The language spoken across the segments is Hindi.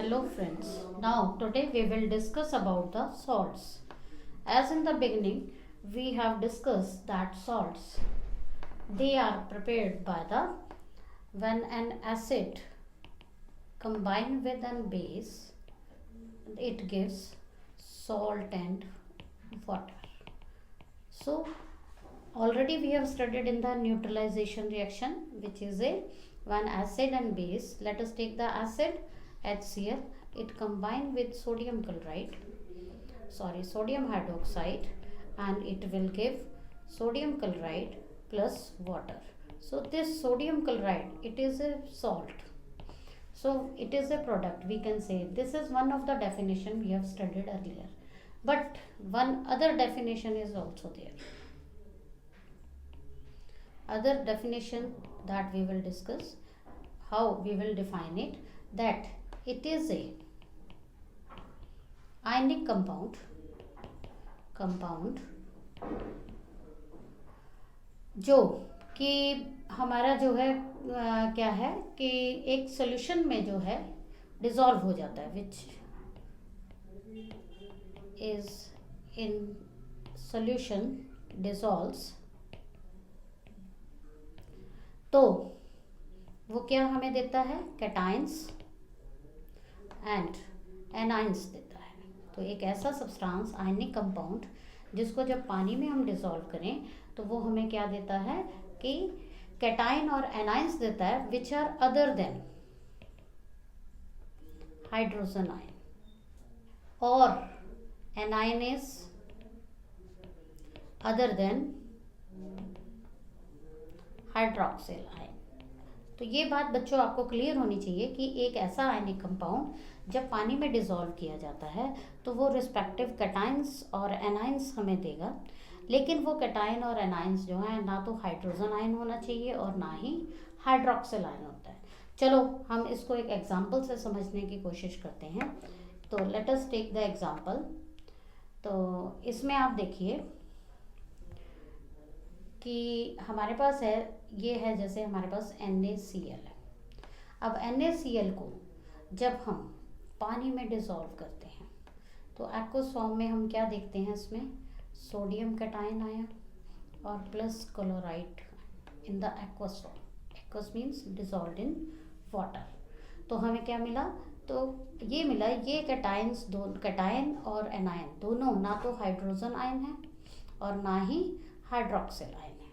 Hello friends. Now today we will discuss about the salts. As in the beginning we have discussed that salts they are prepared by the when an acid combined with an base it gives salt and water. So already we have studied in the neutralization reaction which is a one acid and base. Let us take the acid HCl. It combined with sodium hydroxide, and it will give sodium chloride plus water. So this sodium chloride it is a salt. So it is a product, we can say. This is one of the definition we have studied earlier. But one other definition is also there. Other definition that we will discuss, how we will define it, that it is a ionic compound जो कि हमारा जो है क्या है कि एक सॉल्यूशन में जो है डिसॉल्व हो जाता है, which is in solution dissolves. तो वो क्या हमें देता है, कैटाइंस एंड एनाइंस देता है. तो एक ऐसा सब्सटेंस आयनिक कंपाउंड जिसको जब पानी में हम डिसॉल्व करें तो वो हमें क्या देता है कि कैटाइन और एनाइंस देता है which are other than hydrogen ion, और anion is other than hydroxyl ion. तो ये बात बच्चों आपको क्लियर होनी चाहिए कि एक ऐसा आयनिक कंपाउंड जब पानी में डिसॉल्व किया जाता है तो वो रिस्पेक्टिव कैटाइंस और एनाइंस हमें देगा, लेकिन वो कैटाइन और एनाइंस जो है ना तो हाइड्रोजन आयन होना चाहिए और ना ही हाइड्रोक्सिल आयन होता है. चलो हम इसको एक एग्जांपल से समझने की कोशिश करते हैं. तो let us take the example. तो इसमें आप देखिए कि हमारे पास है, ये है जैसे हमारे पास NaCl है. अब NaCl को जब हम पानी में डिसॉल्व करते हैं तो एक्वस फॉर्म में हम क्या देखते हैं, इसमें सोडियम कैटाइन आया और plus chloride in the aqueous form. Aqueous means dissolved in water. तो हमें क्या मिला, तो ये मिला, ये कैटाइंस दोनों, कैटाइन और एनायन दोनों ना तो हाइड्रोजन आयन है और ना ही हाइड्रोक्सिल आयन है.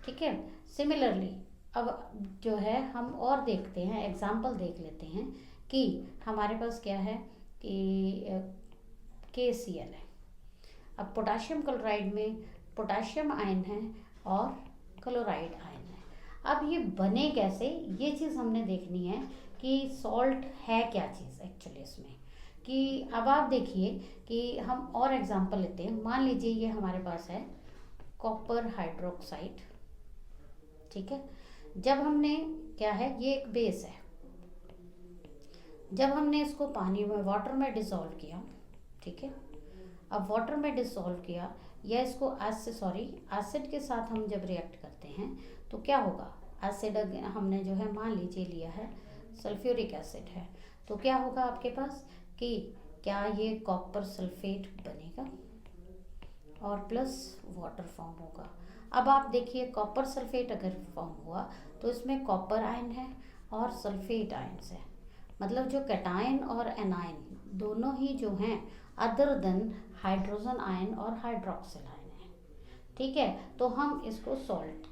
ठीक है. सिमिलरली अब जो है हम और देखते हैं, एग्जाम्पल देख लेते हैं कि हमारे पास क्या है कि KCl है. अब पोटाशियम क्लोराइड में पोटाशियम आयन है और क्लोराइड आयन है. अब ये बने कैसे, ये चीज़ हमने देखनी है कि सॉल्ट है क्या चीज़ एक्चुअली इसमें. कि अब आप देखिए कि हम और एग्जांपल लेते हैं. मान लीजिए ये हमारे पास है कॉपर हाइड्रोक्साइड. ठीक है. जब हमने क्या है, ये एक बेस है, जब हमने इसको पानी में वाटर में डिसॉल्व किया. ठीक है. अब वाटर में डिसॉल्व किया या इसको एसिड के साथ हम जब रिएक्ट करते हैं तो क्या होगा, एसिड हमने जो है मान लीजिए लिया है सल्फ्यूरिक एसिड है, तो क्या होगा आपके पास कि क्या ये कॉपर सल्फेट बनेगा और प्लस वाटर फॉर्म होगा. अब आप देखिए कॉपर सल्फेट अगर फॉर्म हुआ तो इसमें कॉपर आयन है और सल्फेट आयन्स है, मतलब जो कैटाइन और एनाइन दोनों ही जो हैं अदर देन हाइड्रोजन आयन और हाइड्रोक्सिल आयन है. ठीक है. तो हम इसको सॉल्ट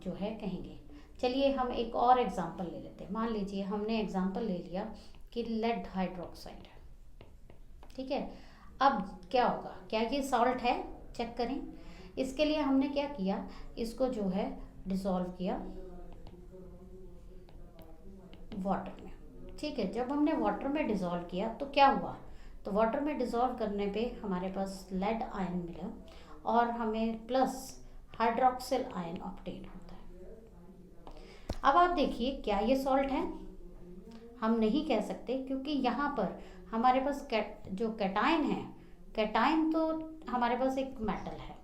जो है कहेंगे. चलिए हम एक और एग्जांपल ले लेते हैं. मान लीजिए हमने एग्जांपल ले लिया कि लेड हाइड्रोक्साइड है. ठीक है. अब क्या होगा, क्या ये सॉल्ट है, चेक करें. इसके लिए हमने क्या किया, इसको जो है डिसॉल्व किया वाटर में. ठीक है. जब हमने वाटर में डिसॉल्व किया तो क्या हुआ, तो वाटर में डिसॉल्व करने पे हमारे पास लेड आयन मिला और हमें प्लस हाइड्रोक्सिल आयन ऑब्टेन होता है. अब आप देखिए क्या ये सॉल्ट है, हम नहीं कह सकते क्योंकि यहाँ पर हमारे पास जो कैटाइन है, कैटाइन तो हमारे पास एक मेटल है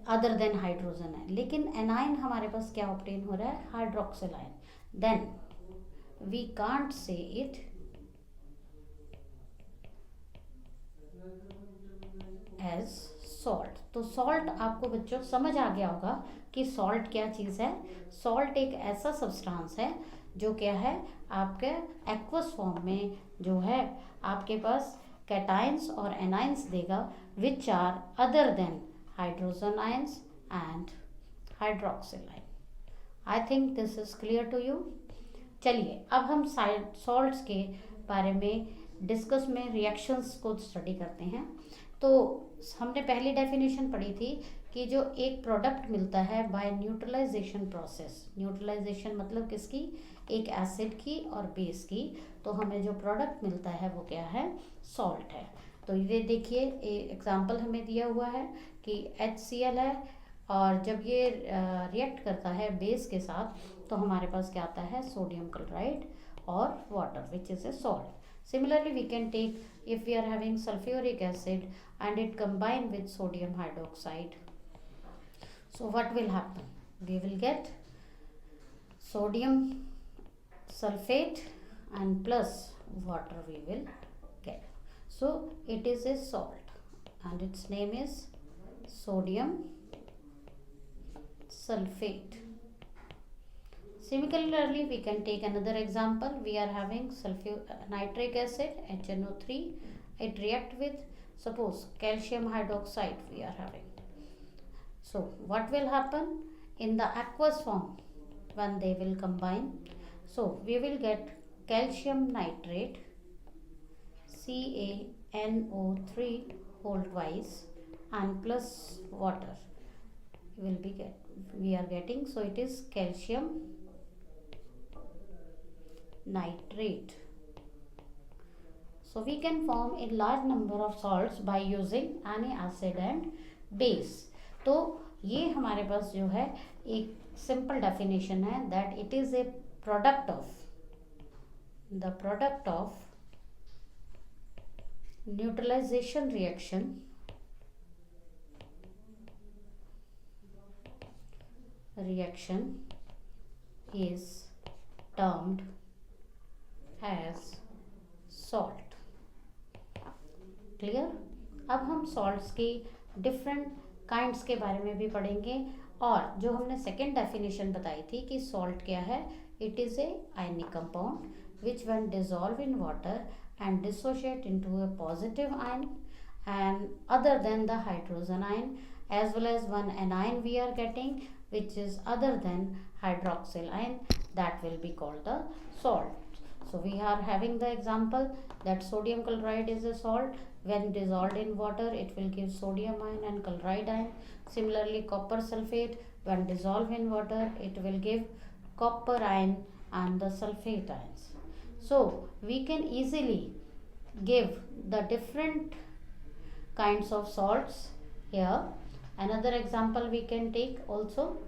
अदर देन हाइड्रोजन है, लेकिन एनाइन हमारे पास क्या ऑब्टेन हो रहा है, hydroxyl ion. Then we can't say it as salt. तो सॉल्ट आपको बच्चों समझ आ गया होगा कि सॉल्ट क्या चीज़ है। सॉल्ट एक ऐसा सब्सटेंस है जो क्या है, आपके एक्वस फॉर्म में जो है आपके पास कैटाइंस और एनाइंस देगा which are other than hydrogen ions and hydroxyl ion. I think this is clear to you. चलिए अब हम सॉल्ट्स के बारे में डिस्कस में रिएक्शंस को स्टडी करते हैं। तो हमने पहली डेफिनेशन पढ़ी थी कि जो एक प्रोडक्ट मिलता है बाय न्यूट्रलाइजेशन प्रोसेस, न्यूट्रलाइजेशन मतलब किसकी, एक एसिड की और बेस की, तो हमें जो प्रोडक्ट मिलता है वो क्या है, सॉल्ट है। तो ये देखिए एग्जांपल हमें दिया हुआ है कि HCl है, और जब ये रिएक्ट करता है बेस के साथ तो हमारे पास क्या आता है, सोडियम क्लोराइड और water which is a salt. Similarly, we can take if we are having sulfuric acid and it combine with sodium hydroxide. So what will happen? We will get sodium sulfate and plus water we will get. So it is a salt and its name is sodium sulfate. Similarly, we can take another example. We are having nitric acid HNO3. It react with, suppose, calcium hydroxide we are having. So what will happen in the aqueous form when they will combine? So we will get calcium nitrate CaNO3 whole twice and plus water we are getting. So it is calcium nitrate. So we can form a large number of salts by using any acid and base. तो ये हमारे पास जो है एक सिंपल डेफिनेशन है that it is a product of neutralization reaction is termed as salt. Clear. अब हम सॉल्ट्स की डिफरेंट काइंड्स के बारे में भी पढ़ेंगे, और जो हमने सेकेंड डेफिनेशन बताई थी कि सॉल्ट क्या है, it is a ionic compound which when dissolve in water and dissociate into A positive ion and other than the hydrogen ion, as well as one anion we are getting which is other than hydroxyl ion, that will be called the salt. So we are having the example that sodium chloride is a salt. When dissolved in water it will give sodium ion and chloride ion. Similarly, copper sulfate when dissolved in water it will give copper ion and the sulfate ions. So we can easily give the different kinds of salts here. Another example we can take also.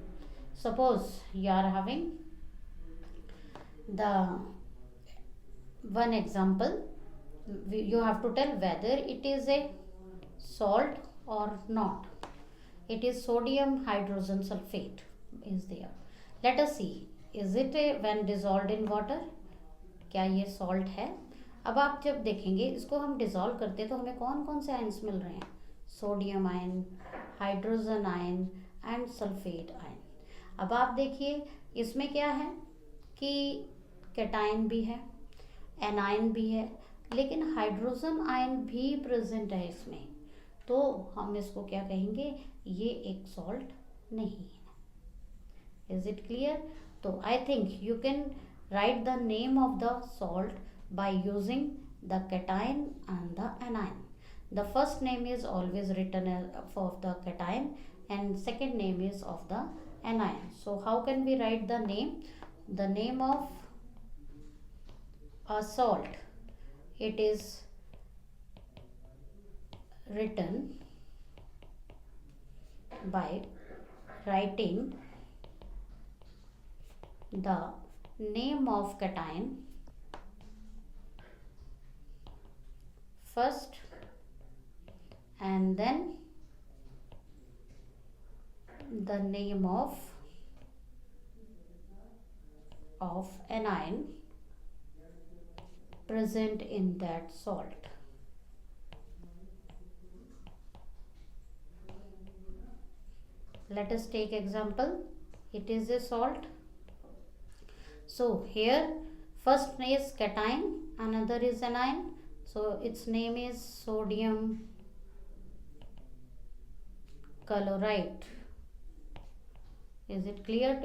Suppose you are having the one example, you have to tell whether it is a salt or not. It is sodium hydrogen sulfate is there. Let us see, is it a when dissolved in water, क्या ये सॉल्ट है। अब आप जब देखेंगे इसको हम डिज़ोल्व करते हैं तो हमें कौन कौन से आयन्स मिल रहे हैं, sodium ion, hydrogen ion and sulphate ion. अब आप देखिए इसमें क्या है कि कैटायन भी है, एनायन भी है, लेकिन हाइड्रोजन आयन भी प्रेजेंट है इसमें, तो हम इसको क्या कहेंगे, ये एक सॉल्ट नहीं है। Is it clear. तो I think you can write the name of the salt by using the cation and the anion. The first name is always written of the cation and second name is of the anion. So how can we write the name? The name of a salt, it is written by writing the name of cation first and then the name of anion present in that salt. let us take example. It is a salt. So here first is cation, another is anion, so its name is sodium chloride. Is it clear to you?